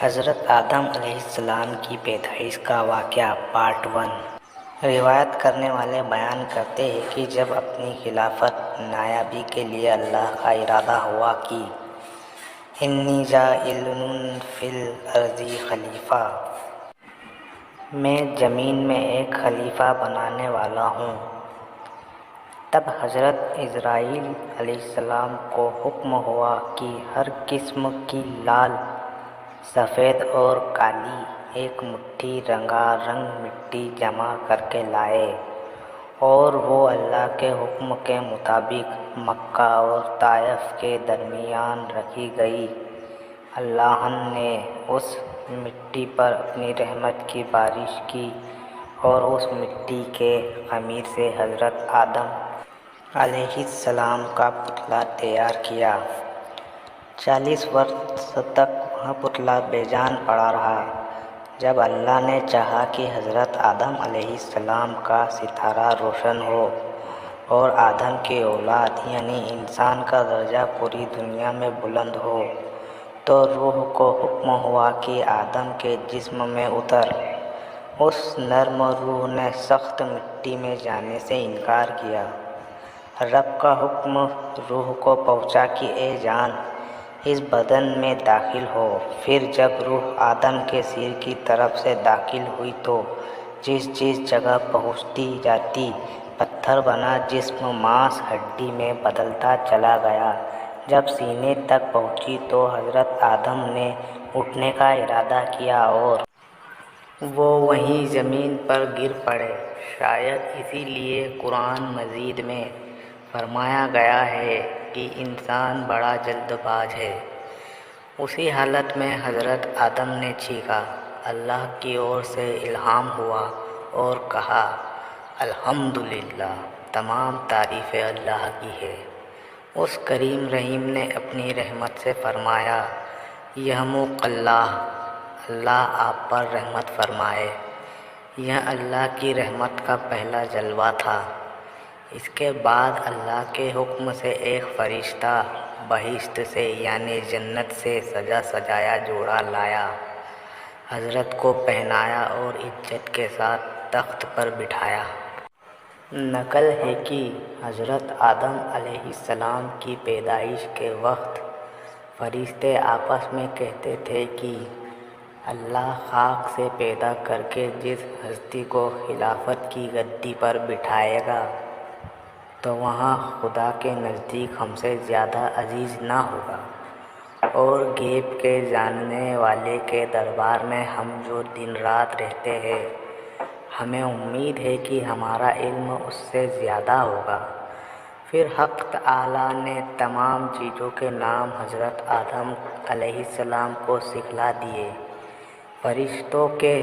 حضرت آدم علیہ السلام کی پیدائش کا واقعہ پارٹ 1۔ روایت کرنے والے بیان کرتے ہیں کہ جب اپنی خلافت نائبی کے لیے اللہ کا ارادہ ہوا کہ انی جاعل فی الارض خلیفہ، میں زمین میں ایک خلیفہ بنانے والا ہوں، تب حضرت عزرائیل علیہ السلام کو حکم ہوا کہ ہر قسم کی لال، سفید اور کالی ایک مٹھی رنگا رنگ مٹی جمع کر کے لائے، اور وہ اللہ کے حکم کے مطابق مکہ اور طائف کے درمیان رکھی گئی۔ اللہ نے اس مٹی پر اپنی رحمت کی بارش کی اور اس مٹی کے خمیر سے حضرت آدم علیہ السلام کا پتلا تیار کیا۔ 40 برس تک وہ پتلا بے جان پڑا رہا۔ جب اللہ نے چاہا کہ حضرت آدم علیہ السلام کا ستارہ روشن ہو اور آدم کی اولاد یعنی انسان کا درجہ پوری دنیا میں بلند ہو، تو روح کو حکم ہوا کہ آدم کے جسم میں اتر۔ اس نرم روح نے سخت مٹی میں جانے سے انکار کیا۔ رب کا حکم روح کو پہنچا کہ اے جان، اس بدن میں داخل ہو۔ پھر جب روح آدم کے سر کی طرف سے داخل ہوئی تو جس جس جگہ پہنچتی جاتی پتھر بنا جسم ماس ہڈی میں بدلتا چلا گیا۔ جب سینے تک پہنچی تو حضرت آدم نے اٹھنے کا ارادہ کیا اور وہ وہیں زمین پر گر پڑے۔ شاید اسی لیے قرآن مجید میں فرمایا گیا ہے کہ انسان بڑا جلد باز ہے۔ اسی حالت میں حضرت آدم نے چیخا، اللہ کی اور سے الہام ہوا اور کہا، الحمدللہ، تمام تعریفیں اللہ کی ہے۔ اس کریم رحیم نے اپنی رحمت سے فرمایا، یرحمک اللہ، اللہ آپ پر رحمت فرمائے۔ یہ اللہ کی رحمت کا پہلا جلوہ تھا۔ اس کے بعد اللہ کے حکم سے ایک فرشتہ بہشت سے یعنی جنت سے سجا سجایا جوڑا لایا، حضرت کو پہنایا اور عزت کے ساتھ تخت پر بٹھایا۔ نقل ہے کہ حضرت آدم علیہ السلام کی پیدائش کے وقت فرشتے آپس میں کہتے تھے کہ اللہ خاک سے پیدا کر کے جس ہستی کو خلافت کی گدی پر بٹھائے گا تو وہاں خدا کے نزدیک ہم سے زیادہ عزیز نہ ہوگا، اور غیب کے جاننے والے کے دربار میں ہم جو دن رات رہتے ہیں، ہمیں امید ہے کہ ہمارا علم اس سے زیادہ ہوگا۔ پھر حق تعالیٰ نے تمام چیزوں کے نام حضرت آدم علیہ السلام کو سکھلا دیے۔ فرشتوں کے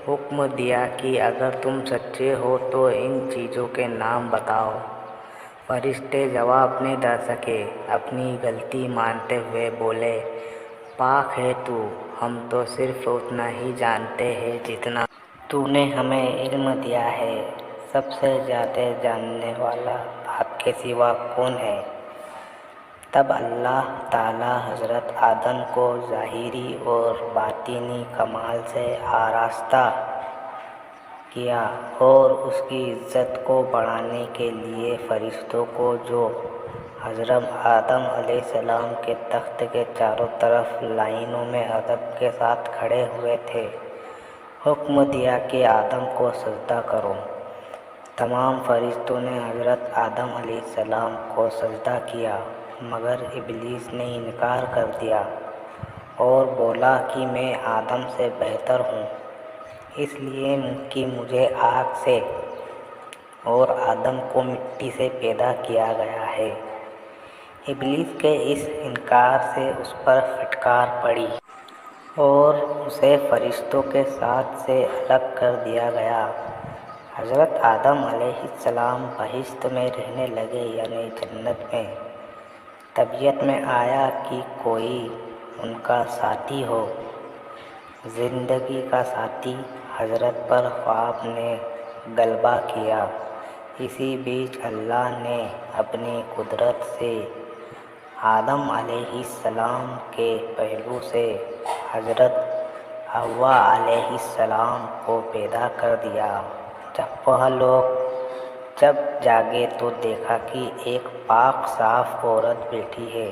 حکم دیا کہ اگر تم سچے ہو تو ان چیزوں کے نام بتاؤ۔ فرشتے جواب نہ دے سکے۔ اپنی غلطی مانتے ہوئے بولے، پاک ہے تو، ہم تو صرف اتنا ہی جانتے ہیں جتنا تو نے ہمیں علم دیا ہے۔ سب سے زیادہ جاننے والا آپ کے سوا کون ہے؟ تب اللہ تعالیٰ حضرت آدم کو ظاہری اور باطنی کمال سے آراستہ کیا اور اس کی عزت کو بڑھانے کے لیے فرشتوں کو جو حضرت آدم علیہ السلام کے تخت کے چاروں طرف لائنوں میں ادب کے ساتھ کھڑے ہوئے تھے، حکم دیا کہ آدم کو سجدہ کرو۔ تمام فرشتوں نے حضرت آدم علیہ السلام کو سجدہ کیا، مگر ابلیس نے انکار کر دیا اور بولا کہ میں آدم سے بہتر ہوں، اس لیے کہ مجھے آگ سے اور آدم کو مٹی سے پیدا کیا گیا ہے۔ ابلیس کے اس انکار سے اس پر پھٹکار پڑی اور اسے فرشتوں کے ساتھ سے الگ کر دیا گیا۔ حضرت آدم علیہ السلام بہشت میں رہنے لگے یعنی جنت میں۔ طبیعت میں آیا کہ کوئی ان کا ساتھی ہو، زندگی کا ساتھی۔ حضرت پر خواب نے غلبہ کیا۔ اسی بیچ اللہ نے اپنی قدرت سے آدم علیہ السلام کے پہلو سے حضرت حوا علیہ السلام کو پیدا کر دیا۔ جب وہ لوگ جاگے تو دیکھا کہ ایک پاک صاف عورت بیٹھی ہے۔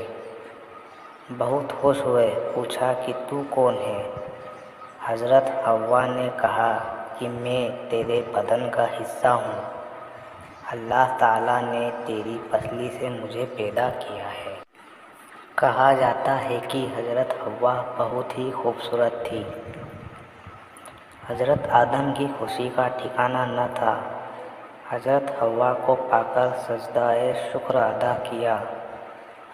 بہت خوش ہوئے، پوچھا کہ تو کون ہے؟ حضرت حوا نے کہا کہ میں تیرے بدن کا حصہ ہوں، اللہ تعالیٰ نے تیری پسلی سے مجھے پیدا کیا ہے۔ کہا جاتا ہے کہ حضرت حوا بہت ہی خوبصورت تھی۔ حضرت آدم کی خوشی کا ٹھکانہ نہ تھا۔ حضرت حوا کو پا کر سجدہ شکر ادا کیا۔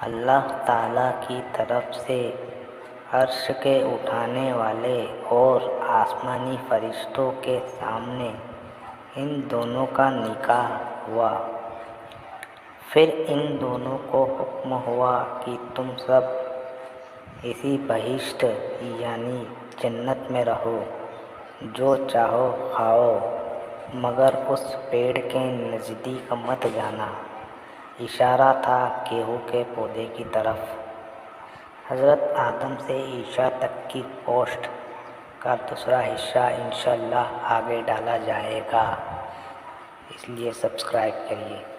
اللہ تعالیٰ کی طرف سے عرش کے اٹھانے والے اور آسمانی فرشتوں کے سامنے ان دونوں کا نکاح ہوا۔ پھر ان دونوں کو حکم ہوا کہ تم سب اسی بہشت یعنی جنت میں رہو، جو چاہو کھاؤ، مگر اس پیڑ کے نزدیک مت جانا۔ اشارہ تھا کیہو کے پودے کی طرف۔ حضرت آدم سے عیسیٰ تک کی پوسٹ کا دوسرا حصہ انشاءاللہ آگے ڈالا جائے گا، اس لیے سبسکرائب کریے۔